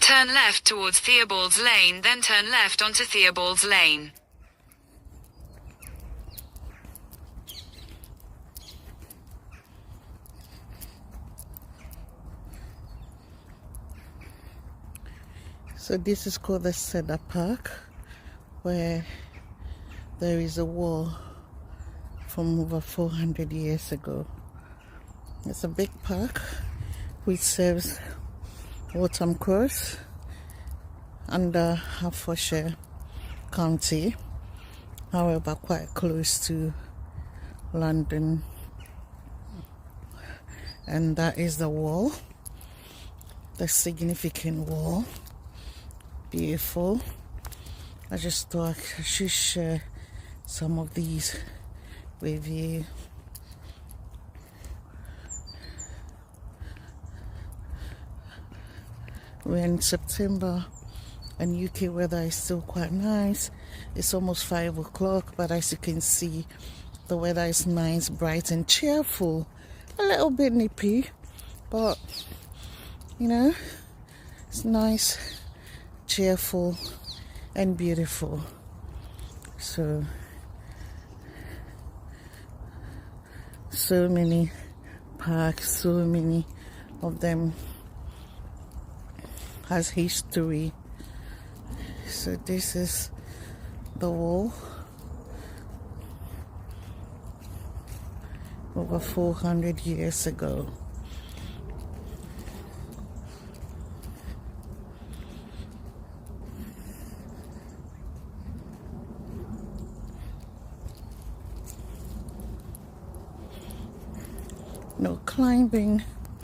Turn left towards Theobald's Lane, then turn left onto Theobald's Lane. So this is called the Cedar Park, where there is a wall from over 400 years ago. It's a big park which serves Waltham Cross under Hertfordshire County, however quite close to London. And that is the wall, the significant wall. Beautiful. I just thought I should share some of these with you. We're in September and UK weather is still quite nice. It's almost 5 o'clock, but as you can see, the weather is nice, bright and cheerful. A little bit nippy, but you know, it's nice, cheerful and beautiful. So many parks, so many of them has history. So this is the wall, over 400 years ago. No climbing